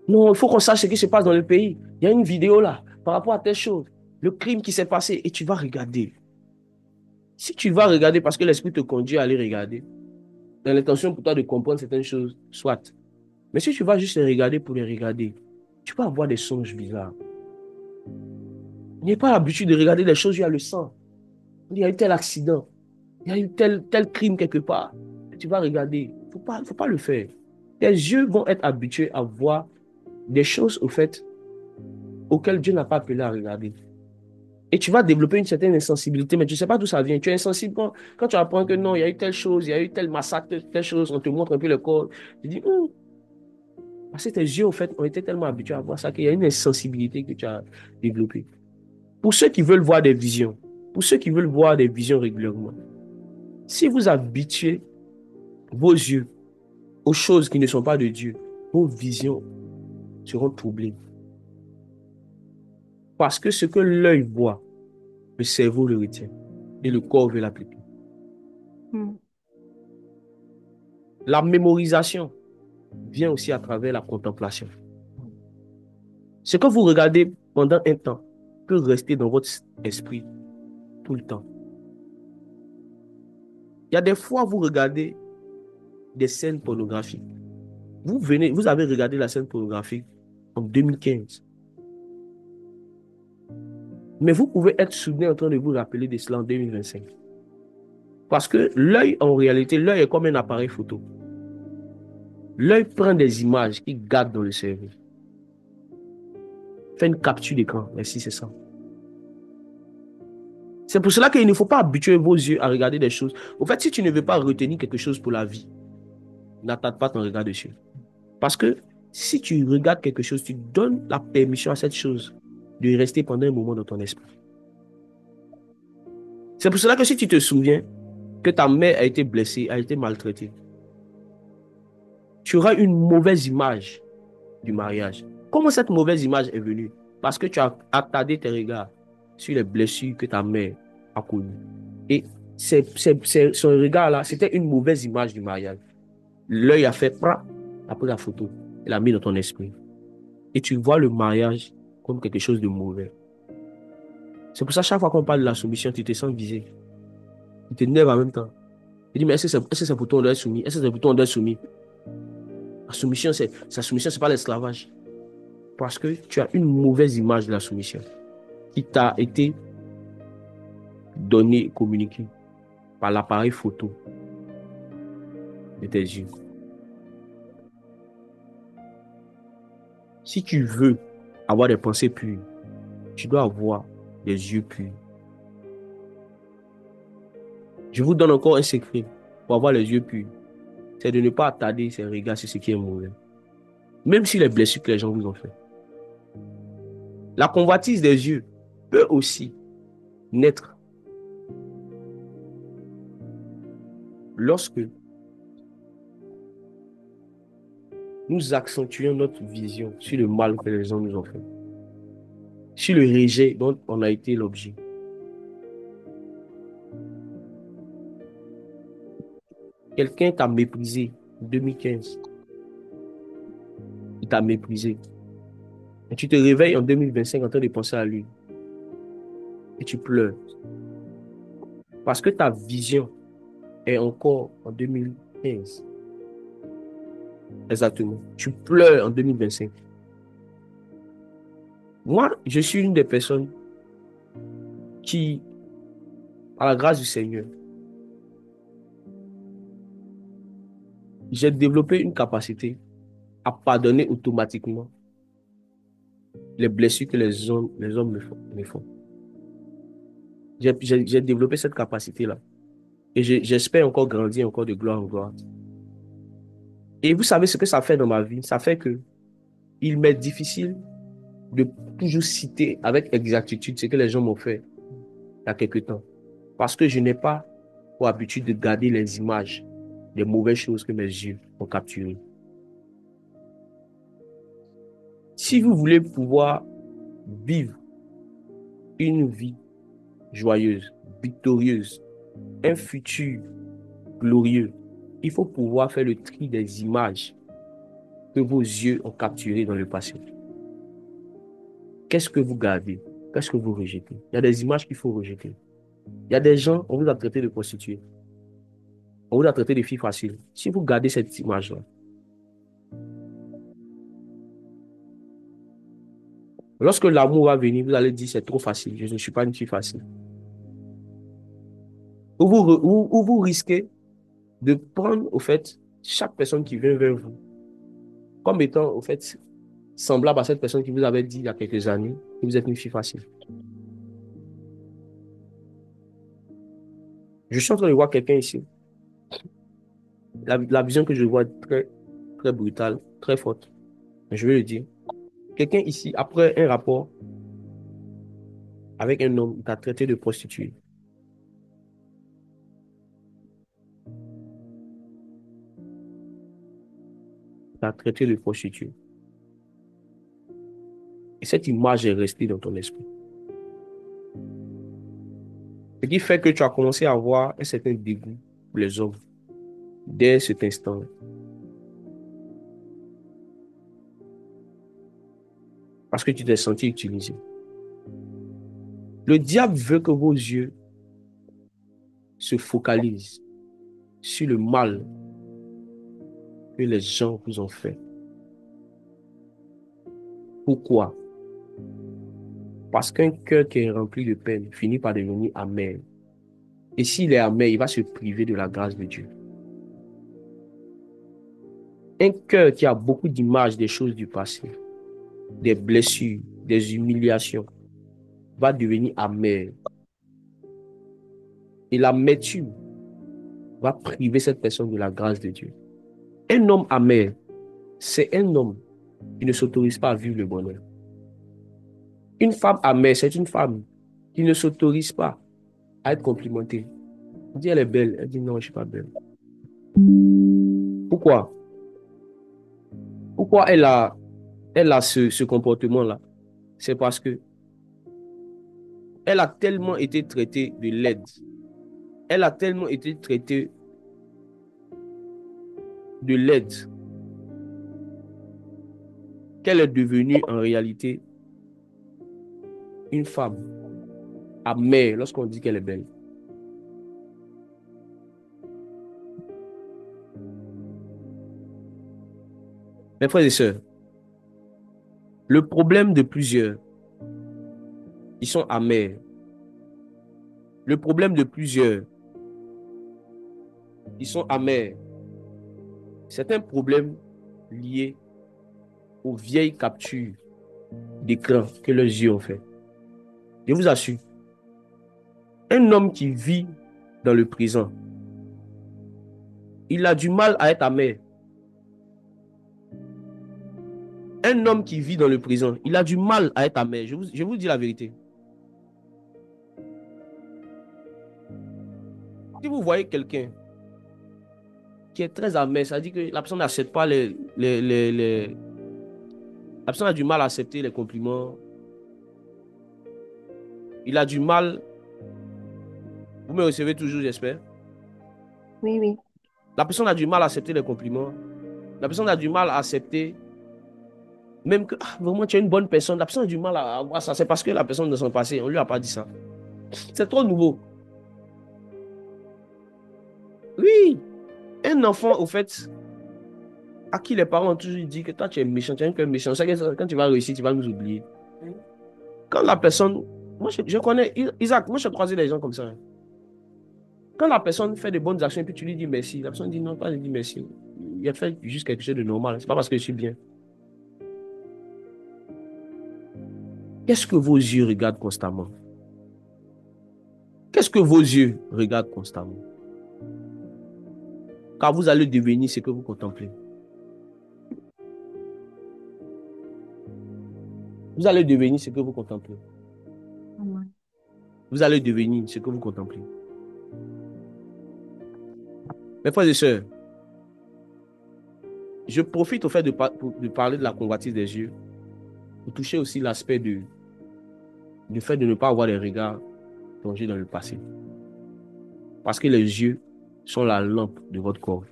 Speaker 1: Non, il faut qu'on sache ce qui se passe dans le pays. Il y a une vidéo là, par rapport à telle chose, le crime qui s'est passé, et tu vas regarder. Si tu vas regarder parce que l'esprit te conduit à aller regarder, dans l'intention pour toi de comprendre certaines choses, soit. Mais si tu vas juste les regarder pour les regarder, tu vas avoir des songes bizarres. N'ayez pas l'habitude de regarder des choses où il y a le sang. Il y a eu tel accident. Il y a eu tel crime quelque part. Tu vas regarder. Faut pas le faire. Tes yeux vont être habitués à voir des choses, au fait, auxquelles Dieu n'a pas appelé à regarder. Et tu vas développer une certaine insensibilité, mais tu ne sais pas d'où ça vient. Tu es insensible quand tu apprends que non, il y a eu telle chose, il y a eu tel massacre, telle chose, on te montre un peu le corps. Tu dis, parce que tes yeux, au fait, ont été tellement habitués à voir ça qu'il y a une insensibilité que tu as développée. Pour ceux qui veulent voir des visions, pour ceux qui veulent voir des visions régulièrement, si vous habituez vos yeux aux choses qui ne sont pas de Dieu, vos visions seront troublées. Parce que ce que l'œil voit, le cerveau le retient et le corps veut l'appliquer. La mémorisation vient aussi à travers la contemplation. Ce que vous regardez pendant un temps peut rester dans votre esprit tout le temps. Il y a des fois, vous regardez des scènes pornographiques. Vous avez regardé la scène pornographique en 2015. Mais vous pouvez être soudain en train de vous rappeler de cela en 2025. Parce que l'œil, en réalité, l'œil est comme un appareil photo. L'œil prend des images qu'il garde dans le cerveau. Fait une capture d'écran. Merci, c'est ça. C'est pour cela qu'il ne faut pas habituer vos yeux à regarder des choses. Au fait, si tu ne veux pas retenir quelque chose pour la vie, n'attarde pas ton regard dessus. Parce que si tu regardes quelque chose, tu donnes la permission à cette chose de rester pendant un moment dans ton esprit. C'est pour cela que si tu te souviens que ta mère a été blessée, a été maltraitée, tu auras une mauvaise image du mariage. Comment cette mauvaise image est venue? Parce que tu as attardé tes regards sur les blessures que ta mère a connues. Et ce regard-là, c'était une mauvaise image du mariage. L'œil a fait après la photo, il a mis dans ton esprit. Et tu vois le mariage comme quelque chose de mauvais. C'est pour ça, chaque fois qu'on parle de la soumission, tu te sens visé. Tu t'énerves en même temps. Tu dis, mais est-ce que c'est pour toi on doit être soumis? Est-ce que c'est pour toi on doit être soumis? La soumission, c'est pas l'esclavage. Parce que tu as une mauvaise image de la soumission qui t'a été donnée, communiquée par l'appareil photo de tes yeux. Si tu veux avoir des pensées pures, tu dois avoir des yeux purs. Je vous donne encore un secret pour avoir les yeux purs. C'est de ne pas attarder ses regards sur ce qui est mauvais. Même si les blessures que les gens vous ont fait. La convoitise des yeux peut aussi naître lorsque nous accentuons notre vision sur le mal que les gens nous ont fait, sur le rejet dont on a été l'objet. Quelqu'un t'a méprisé en 2015. Il t'a méprisé. Et tu te réveilles en 2025 en train de penser à lui. Et tu pleures. Parce que ta vision est encore en 2015. Exactement. Tu pleures en 2025. Moi, je suis une des personnes qui, à la grâce du Seigneur, j'ai développé une capacité à pardonner automatiquement les blessures que les hommes me font. J'ai développé cette capacité-là. Et j'espère encore grandir encore de gloire en gloire. Et vous savez ce que ça fait dans ma vie? Ça fait que il m'est difficile de toujours citer avec exactitude ce que les gens m'ont fait il y a quelque temps. Parce que je n'ai pas pour habitude de garder les images des mauvaises choses que mes yeux ont capturées. Si vous voulez pouvoir vivre une vie joyeuse, victorieuse, un futur glorieux, il faut pouvoir faire le tri des images que vos yeux ont capturées dans le passé. Qu'est-ce que vous gardez? Qu'est-ce que vous rejetez? Il y a des images qu'il faut rejeter. Il y a des gens, on vous a traité de prostituées. On vous a traité de filles faciles. Si vous gardez cette image-là, lorsque l'amour va venir, vous allez dire c'est trop facile. Je ne suis pas une fille facile. Ou vous risquez de prendre, au fait, chaque personne qui vient vers vous comme étant, au fait, semblable à cette personne qui vous avait dit il y a quelques années que vous êtes une fille facile. Je suis en train de voir quelqu'un ici. La vision que je vois est très, très brutale, très forte. Je vais le dire. Quelqu'un ici, après un rapport avec un homme, t'a traité de prostituée. T'a traité de prostituée. Et cette image est restée dans ton esprit. Ce qui fait que tu as commencé à avoir un certain dégoût pour les hommes dès cet instant. Parce que tu t'es senti utilisé. Le diable veut que vos yeux se focalisent sur le mal que les gens vous ont fait. Pourquoi? Parce qu'un cœur qui est rempli de peine finit par devenir amer. Et s'il est amer, il va se priver de la grâce de Dieu. Un cœur qui a beaucoup d'images des choses du passé, des blessures, des humiliations, va devenir amer. Et l'amertume va priver cette personne de la grâce de Dieu. Un homme amer, c'est un homme qui ne s'autorise pas à vivre le bonheur. Une femme amère, c'est une femme qui ne s'autorise pas à être complimentée. On dit elle est belle, elle dit non, je ne suis pas belle. Pourquoi? Pourquoi elle a ce comportement-là? C'est parce que elle a tellement été traitée de laide. Elle a tellement été traitée de laide qu'elle est devenue en réalité une femme amère lorsqu'on dit qu'elle est belle. Mes frères et sœurs, le problème de plusieurs, ils sont amers. Le problème de plusieurs, ils sont amers. C'est un problème lié aux vieilles captures d'écran que leurs yeux ont fait. Je vous assure, un homme qui vit dans le présent, il a du mal à être amer. Un homme qui vit dans le présent, il a du mal à être amer. Je vous dis la vérité. Si vous voyez quelqu'un qui est très amer, ça dit que la personne n'accepte pas la personne a du mal à accepter les compliments. Il a du mal. Vous me recevez toujours, j'espère.
Speaker 3: Oui, oui.
Speaker 1: La personne a du mal à accepter les compliments. La personne a du mal à accepter même que vraiment tu es une bonne personne. La personne a du mal à avoir ça. C'est parce que la personne de son passé, on ne lui a pas dit ça. C'est trop nouveau. Oui, un enfant, au fait, à qui les parents ont toujours dit que toi tu es méchant, tu es un peu méchant. C'est que quand tu vas réussir, tu vas nous oublier. Quand la personne, moi je connais, Isaac, moi je croisé des gens comme ça. Quand la personne fait de bonnes actions et puis tu lui dis merci, la personne dit non, pas lui dire merci. Il a fait juste quelque chose de normal. C'est pas parce que je suis bien. Qu'est-ce que vos yeux regardent constamment? Qu'est-ce que vos yeux regardent constamment? Car vous allez devenir ce que vous contemplez. Vous allez devenir ce que vous contemplez. Vous allez devenir ce que vous contemplez. Mes frères et sœurs, je profite au fait de parler de la convoitise des yeux pour toucher aussi l'aspect de le fait de ne pas avoir des regards plongés dans le passé. Parce que les yeux sont la lampe de votre corps.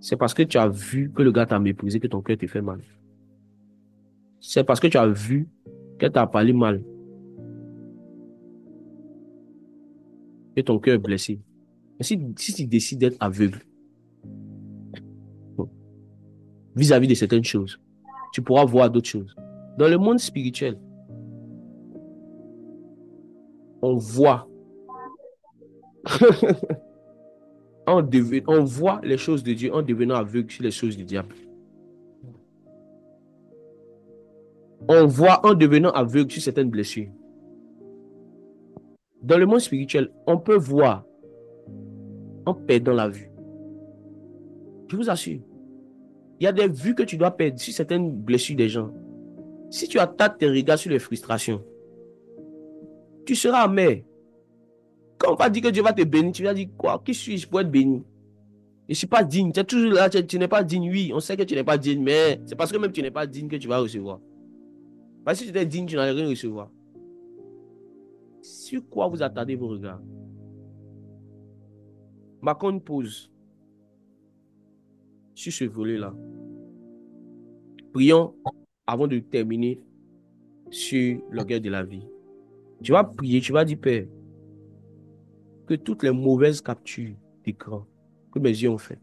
Speaker 1: C'est parce que tu as vu que le gars t'a méprisé que ton cœur te fait mal. C'est parce que tu as vu qu'elle t'a parlé mal que ton cœur est blessé. Mais si tu décides d'être aveugle vis-à-vis de certaines choses, tu pourras voir d'autres choses. Dans le monde spirituel, on voit on voit les choses de Dieu en devenant aveugle sur les choses du diable. On voit en devenant aveugle sur certaines blessures. Dans le monde spirituel, on peut voir en perdant la vue. Je vous assure. Il y a des vues que tu dois perdre sur certaines blessures des gens. Si tu attaques tes regards sur les frustrations, tu seras amer. Quand on va dire que Dieu va te bénir, tu vas dire quoi? Qui suis-je pour être béni? Je ne suis pas digne. Tu es toujours là, tu n'es pas digne. Oui, on sait que tu n'es pas digne, mais c'est parce que même tu n'es pas digne que tu vas recevoir. Parce que si tu étais digne, tu n'allais rien recevoir. Sur quoi vous attardez vos regards? Marquons une pause sur ce volet-là. Prions avant de terminer sur l'orgueil de la vie. Tu vas prier, tu vas dire, Père, que toutes les mauvaises captures d'écran que mes yeux ont fait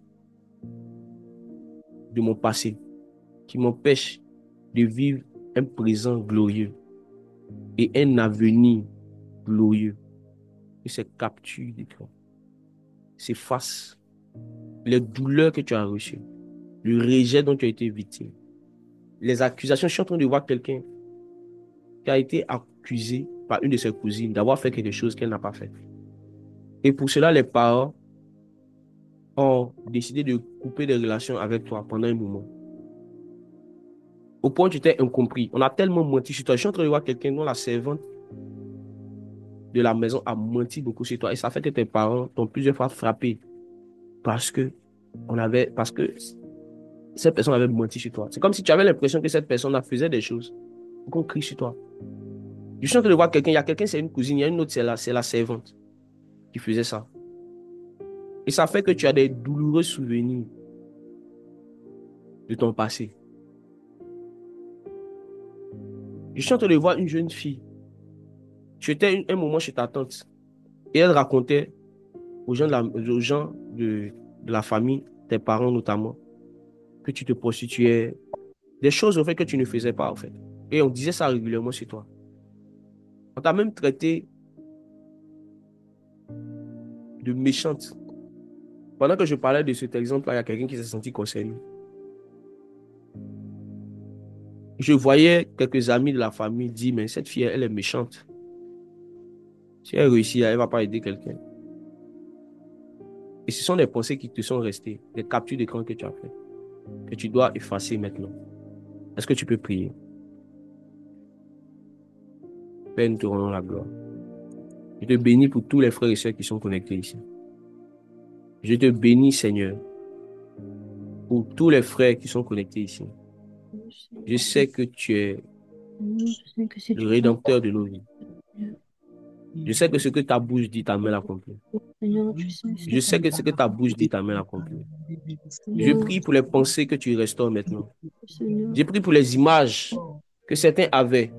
Speaker 1: de mon passé, qui m'empêchent de vivre un présent glorieux et un avenir glorieux, que ces captures d'écran s'effacent. Les douleurs que tu as reçues, le rejet dont tu as été victime, les accusations. Je suis en train de voir quelqu'un qui a été accusé par une de ses cousines d'avoir fait quelque chose qu'elle n'a pas fait. Et pour cela, les parents ont décidé de couper des relations avec toi pendant un moment. Au point où tu étais incompris. On a tellement menti sur toi. Je suis en train de voir quelqu'un dont la servante de la maison a menti beaucoup sur toi. Et ça fait que tes parents t'ont plusieurs fois frappé parce que cette personne avait menti sur toi. C'est comme si tu avais l'impression que cette personne faisait des choses pour qu'on crie sur toi. Je suis en train de voir quelqu'un. Il y a quelqu'un, c'est une cousine. Il y a une autre, c'est la servante qui faisait ça. Et ça fait que tu as des douloureux souvenirs de ton passé. Je suis en train de voir une jeune fille. Tu étais un moment chez ta tante et elle racontait aux gens de la famille, tes parents notamment, que tu te prostituais, des choses au fait que tu ne faisais pas en fait. Et on disait ça régulièrement chez toi. On t'a même traité de méchante. Pendant que je parlais de cet exemple-là, il y a quelqu'un qui s'est senti concerné. Je voyais quelques amis de la famille dire, mais cette fille, elle est méchante. Si elle réussit, elle ne va pas aider quelqu'un. Et ce sont des pensées qui te sont restées, des captures d'écran que tu as fait, que tu dois effacer maintenant. Est-ce que tu peux prier? Père, nous te rendons la gloire. Je te bénis pour tous les frères et sœurs qui sont connectés ici. Je te bénis, Seigneur, pour tous les frères qui sont connectés ici. Je sais que tu es le rédempteur de nos vies. Je sais que ce que ta bouche dit, ta main l'accomplit. Je sais que ce que ta bouche dit, ta main l'accomplit. Je prie pour les pensées que tu restaures maintenant. Je prie pour les images que certains avaient